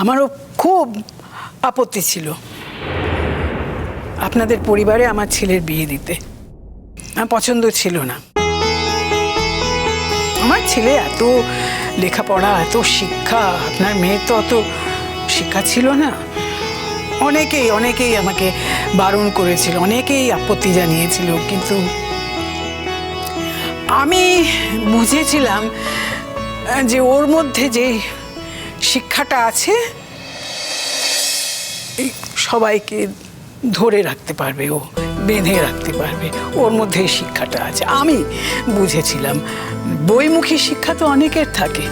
আমারও খুব আপত্তি ছিল আপনাদের পরিবারে আমার ছেলের বিয়ে দিতে। আমার পছন্দ ছিল না। আমার ছেলে এত লেখাপড়া, এত শিক্ষা, আপনার মেয়ের তো অত শিক্ষা ছিল না। অনেকেই আমাকে বারণ করেছিল, অনেকেই আপত্তি জানিয়েছিল, কিন্তু আমি বুঝেছিলাম যে ওর মধ্যে যে শিক্ষাটা আছে এই সবাইকে ধরে রাখতে পারবে, ও বেঁধে রাখতে পারবে, ওর মধ্যে এই শিক্ষাটা আছে। আমি বুঝেছিলাম বইমুখী শিক্ষা তো অনেকের থাকে,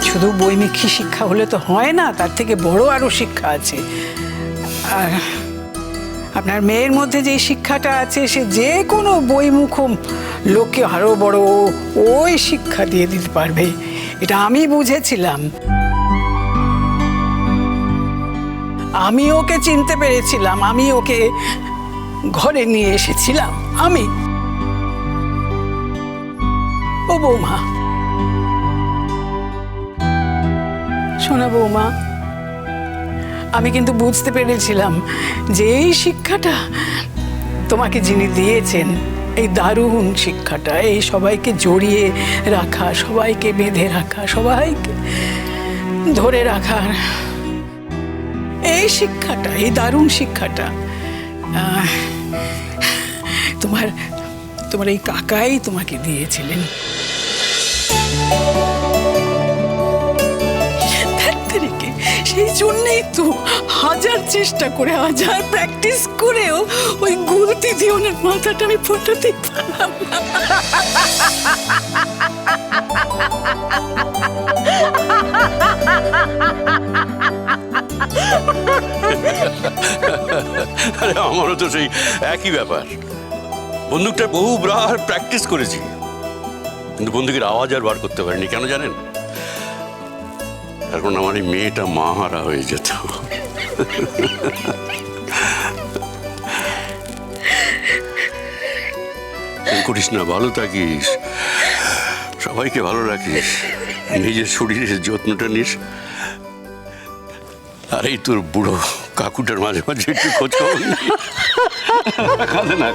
শুধু বইমুখী শিক্ষা হলে তো হয় না, তার থেকে বড় আরো শিক্ষা আছে। আর আপনার মেয়ের মধ্যে যে শিক্ষাটা আছে সে যে কোনো বইমুখ লোককে আরো বড় ওই শিক্ষা দিয়ে দিতে পারবে, এটা আমি বুঝেছিলাম। আমি ওকে চিনতে পেরেছিলাম, আমি ওকে ঘরে নিয়ে এসেছিলাম। আমি ও বৌমা, শোনা বৌমা, আমি কিন্তু বুঝতে পেরেছিলাম যে এই শিক্ষাটা তোমাকে যিনি দিয়েছেন, এই দারুণ শিক্ষাটা, এই সবাইকে জড়িয়ে রাখা, সবাইকে বেঁধে রাখা, সবাইকে ধরে রাখার এই শিক্ষাটা, এই দারুণ শিক্ষাটা তোমার এই কাকাই তোমাকে দিয়েছিলেন। সেই জন্যই তো হাজার চেষ্টা করে, হাজার প্র্যাকটিস করেও ওই গুলতি দিয়ে ওনার মাথাটা আমি ফোটাতে পারলাম না। আরে আমারও তো সেই একই ব্যাপার। বন্দুকটা বহুবার প্র্যাকটিস করেছি, কিন্তু বন্দুকের আওয়াজ আর বার করতে পারিনি। কেন জানেন? এখন আমার এই মেয়েটা মাহারা হয়ে যেত। করিস না, ভালো থাকিস, সবাইকে ভালো রাখিস, নিজের শরীরের যত্নটা নিস। আর এই তোর বুড়ো কাকুটার মাঝে মাঝে একটু খোঁজ খবর নিস। কাঁদে না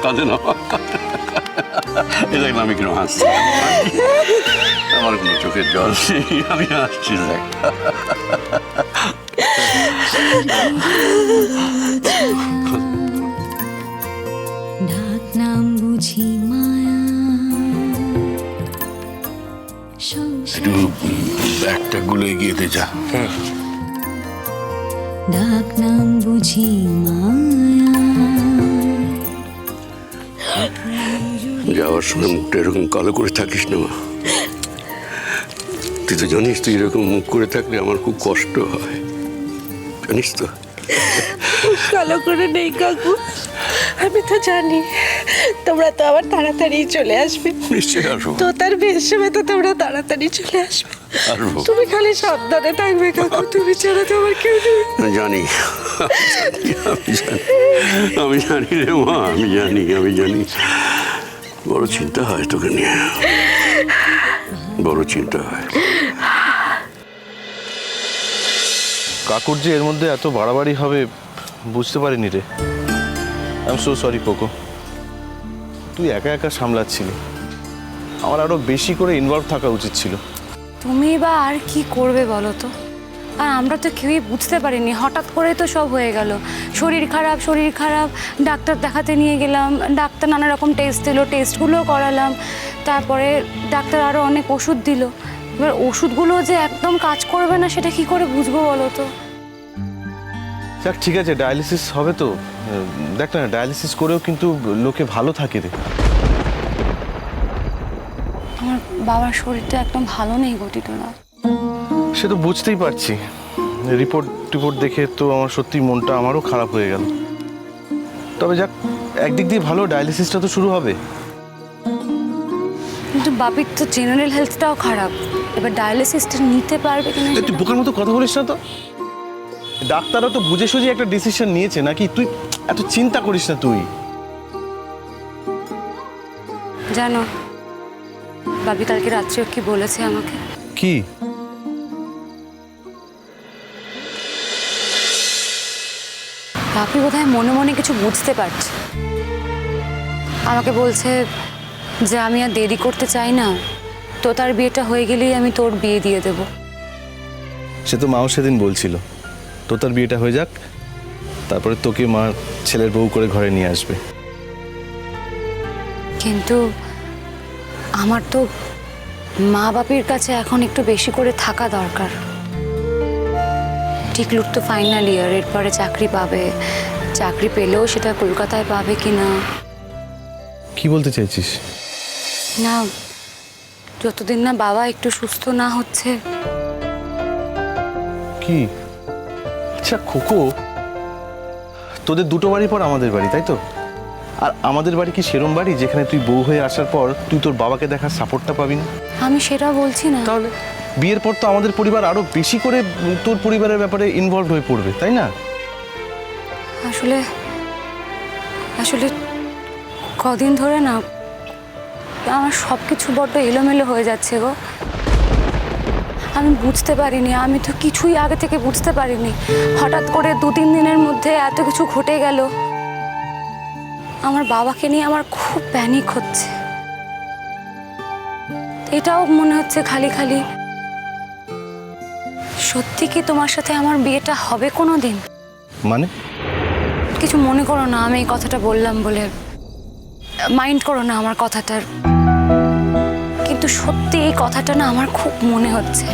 দেখলাম আমি কেন হাসছি? আমার কোনো চোখের জল নেই, আমি হাসছি। দেখ ডাকনাম বুঝি মায়া, একটু ব্যাগটা গুলো এগিয়ে দে যা। ডাকনাম বুঝি মায়া। যাওয়ার সময় মুখটা এরকম কালো করে থাকিস না মা। তুই তো জানিস, তুই এরকম মুখ করে থাকলে আমার খুব কষ্ট হয়, জানিস তো। কালো করে নেই কাকু, আমি তো জানি তোমরা তো আবার তাড়াতাড়ি চলে আসবে। নিশ্চয়ই আসবো। তো তার বিয়ের সময় তো তোমরা তাড়াতাড়ি চলে আসবে। আসবো। তুমি খালি সাবধানে থাকবে কাকু, তুমি ছাড়া তো আমার কেউ নেই। জানি, আমি জানি রে মা, আমি জানি। বড় চিন্তা হয় তোকে নিয়ে, বড় চিন্তা হয়। কাকুর যে এর মধ্যে এত বাড়াবাড়ি হবে বুঝতে পারিনি রে। I am so sorry cocoa, তুই একা একা সামলাচ্ছিলি, আমার আরো বেশি করে ইনভলভ থাকা উচিত ছিল। তুমি বা আর কি করবে বলো তো? আর আমরা তো কেউই বুঝতে পারিনি, হঠাৎ করে তো সব হয়ে গেল। শরীর খারাপ, ডাক্তার দেখাতে নিয়ে গেলাম, ডাক্তার নানা রকম টেস্ট দিল, টেস্টগুলোও করালাম, তারপরে ডাক্তার আরও অনেক ওষুধ দিল। এবার ওষুধগুলো যে একদম কাজ করবে না সেটা কি করে বুঝবো বলো তো? যাক ঠিক আছে, ডায়ালিসিস হবে তো। দেখ না, ডায়ালিসিস করেও কিন্তু লোকে ভালো থাকে রে। আমার বাবার শরীরটা একদম ভালো নেই গতিটা। সে তো বুঝতেই পারছি, রিপোর্ট দেখে তো আমার সত্যি মনটা আমারও খারাপ হয়ে গেল। তবে যাক, একদিক দিয়ে ভালো, ডায়ালিসিসটা তো শুরু হবে। কিন্তু বাপির তো জেনারেল হেলথটাও খারাপ, এবার ডায়ালিসিসটা নিতে পারবে কিনা। তুই বোকার মতো কথা বলিস না তো। ডাক্তাররা তো বুঝে সুঝে একটা ডিসিশন নিয়েছে নাকি, তুই এত চিন্তা করিস না তুই। জানো বাপি কালকে রাত্রেও কি বলেছে আমাকে? কি? বাপি বোধহয় মনে মনে কিছু বুঝতে পারছে। আমাকে বলছে যে আমি আর দেরি করতে চাই না, তো তার বিয়েটা হয়ে গেলেই আমি তোর বিয়ে দিয়ে দেব। সে তো মাও সেদিন বলছিল তো তার বিয়েটা হয়ে যাক, তারপরে তোকে মা ছেলের বউ করে ঘরে নিয়ে আসবে। কিন্তু আমার তো মা বাপির কাছে এখন একটু বেশি করে থাকা দরকার। টিকলুর তো ফাইনাল ইয়ার, এরপরে চাকরি পাবে, চাকরি পেলেও সেটা কলকাতায় পাবে কিনা। কি বলতে চাইছিস? না, যতদিন না বাবা একটু সুস্থ না হচ্ছে। কি? আচ্ছা খোকো, তোদের দুটো বাড়ি পর আমাদের বাড়ি, তাই তো? আর আমাদের বাড়ি কি সেরম বাড়ি যেখানে তুই বউ হয়ে আসার পর তুই তোর বাবাকে দেখার সাপোর্টটা পাবি না? আমি সেটা বলছি না। তাহলে বিয়ের পর তো আমাদের পরিবার আরো বেশি করে তোর পরিবারের ব্যাপারে ইনভলভ হয়ে পড়বে, তাই না? আসলে আসলে কদিন ধরে না আমার সব কিছু বড্ড এলোমেলো হয়ে যাচ্ছে গো। আমি বুঝতে পারিনি, আমি তো কিছুই আগে থেকে বুঝতে পারিনি। হঠাৎ করে 2-3 দিনের মধ্যে এত কিছু ঘটে গেল। আমার বাবাকে নিয়ে আমার খুব প্যানিক হচ্ছে। এটাও মনে হচ্ছে খালি খালি, সত্যি কি তোমার সাথে আমার বিয়েটা হবে কোনো দিন? মানে কিছু মনে করো না, আমি এই কথাটা বললাম বলে, মাইন্ড করো না আমার কথাটার। কিন্তু সত্যি এই কথাটা না আমার খুব মনে হচ্ছে,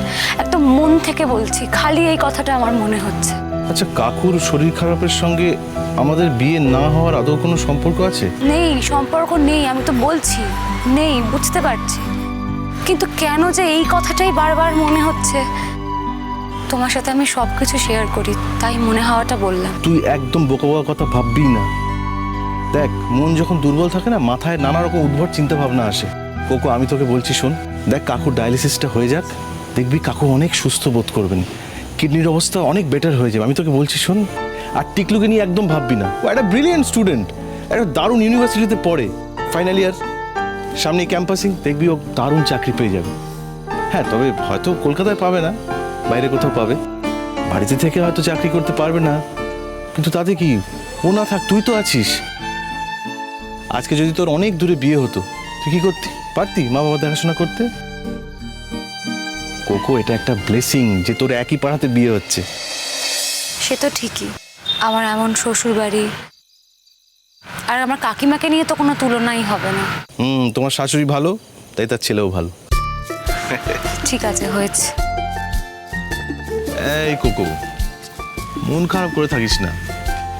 একদম মন থেকে বলছি, খালি এই কথাটা আমার মনে হচ্ছে। আচ্ছা কাকুর শরীর খারাপের সঙ্গে আমাদের বিয়ে না হওয়ার আদৌ কোনো সম্পর্ক আছে? নেই, সম্পর্ক নেই, আমি তো বলছি নেই, বুঝতে পারছি। কিন্তু কেন যে এই কথাটাই বারবার মনে হচ্ছে? তোমার সাথে আমি সব কিছু শেয়ার করি, তাই মনে হওয়াটা বললাম। তুই একদম বোকা বোকা কথা ভাববি না। দেখ, মন যখন দুর্বল থাকে না, মাথায় নানা রকম উদ্ভট চিন্তা ভাবনা আসে। কোকো, আমি তোকে বলছি শোন, দেখ কাকুর ডায়ালিসিসটা হয়ে যাক, দেখবি কাকু অনেক সুস্থ বোধ করবেন, কিডনির অবস্থা অনেক বেটার হয়ে যাবে। আমি তোকে বলছি শোন। আর টিকলুকে নিয়ে একদম ভাববি না, ও একটা ব্রিলিয়েন্ট স্টুডেন্ট, একটা দারুণ ইউনিভার্সিটিতে পড়ে, ফাইনাল ইয়ার, সামনে ক্যাম্পাসিং, দেখবি ও দারুণ চাকরি পেয়ে যাবে। হ্যাঁ, তবে হয়তো কলকাতায় পাবে না, বাইরে কোথাও পাবে, বাড়িতে থেকে হয়তো চাকরি করতে পারবে না, কিন্তু তাতে কি, ও না থাক, তুই তো আছিস। আজকে যদি তোর অনেক দূরে বিয়ে হতো, তুই কি করতি? পারতি মা বাবা দেখাশোনা করতে? কোকো, এটা একটা ব্লেসিং যে তোর একই পাড়াতে বিয়ে হচ্ছে। সে তো ঠিকই, আমার এমন শ্বশুর বাড়ি, আর আমার কাকিমাকে নিয়ে তো কোনো তুলনাই হবে না। তোমার শাশুড়ি ভালো, তাই তার ছেলেও ভালো। ঠিক আছে, হয়েছে। এই কোকো, মন খারাপ করে থাকিস না।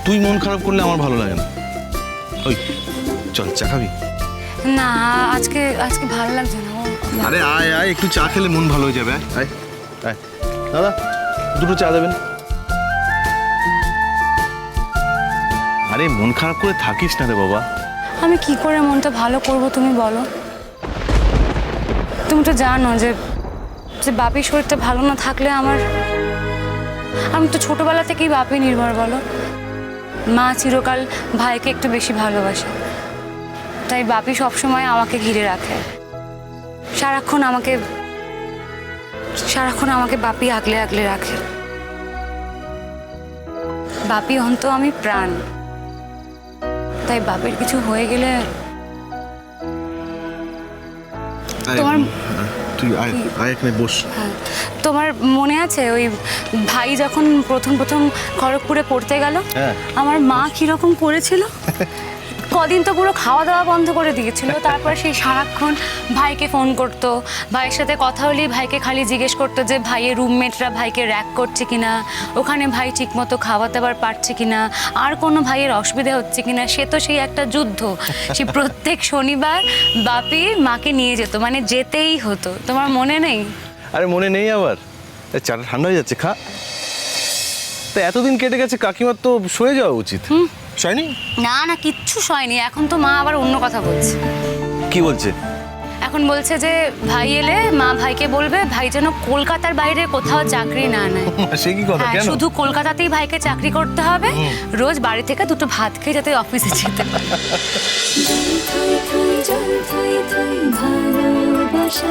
তুই মন খারাপ করলে আমার ভালো লাগে না। ওই চল, চা খাবি? না, আজকে আজকে ভালো লাগছে না। আরে আয় আয়, একটু চা খেলে মন ভালো হয়ে যাবে। আয় আয়, দাদা দুটো চা দেবেন। আরে মন খারাপ করে থাকিস না রে বাবা। আমি কি করে মনটা ভালো করব তুমি বলো? তুমি তো জানো যে যে বাপির শরীরটা ভালো না থাকলে আমি তো ছোটবেলা থেকেই বাপি নির্ভর, বলো। মা চিরকাল ভাইকে একটু বেশি ভালোবাসে, তাই বাপি সবসময় আমাকে ঘিরে রাখে। সারাক্ষণ আমাকে বাপি আগলে আগলে রাখে। বাপি অন্ত আমি প্রাণ, তাই বাপের কিছু হয়ে গেলে তোমার তুই আয় আয়, এখানে বস। হ্যাঁ, তোমার মনে আছে ওই ভাই যখন প্রথম খড়গপুরে পড়তে গেল, হ্যাঁ। আমার মা কিরকম করেছিল? কদিন তো পুরো খাওয়া দাওয়া বন্ধ করে দিয়েছিল। তারপর সেই সারাক্ষণ ভাইকে ফোন করতো, ভাইয়ের সাথে কথা হলেই ভাইকে খালি জিজ্ঞেস করতো যে ভাইয়ের রুমমেটরা ভাইকে র্যাক করছে কিনা, ওখানে ভাই ঠিকমতো খাওয়া দাবার পারছে কিনা, আর কোনো ভাইয়ের অসুবিধা হচ্ছে কিনা। সে তো সেই একটা যুদ্ধ। সে প্রত্যেক শনিবার বাপি মাকে নিয়ে যেত, মানে যেতেই হতো। তোমার মনে নেই? আরে মনে নেই আবার? চাটা ঠান্ডা হয়ে যাচ্ছে, খা। তা এতদিন কেটে গেছে, কাকিমার তো সয়ে যাওয়া উচিত। সয়নি? না না, কিচ্ছু সয়নি। এখন তো মা আবার অন্য কথা বলছে। কি বলছে? এখন বলছে যে ভাই এলে মা ভাইকে বলবে ভাই যেন কলকাতার বাইরে কোথাও চাকরি না নেয়। সে কি কথা? হ্যাঁ, কেন? শুধু কলকাতাতেই ভাইকে চাকরি করতে হবে, রোজ বাড়ি থেকে দুটো ভাত খেয়ে যাতে অফিসে যেতে পারে। জল থই থই জল থই থই ভালোবাসা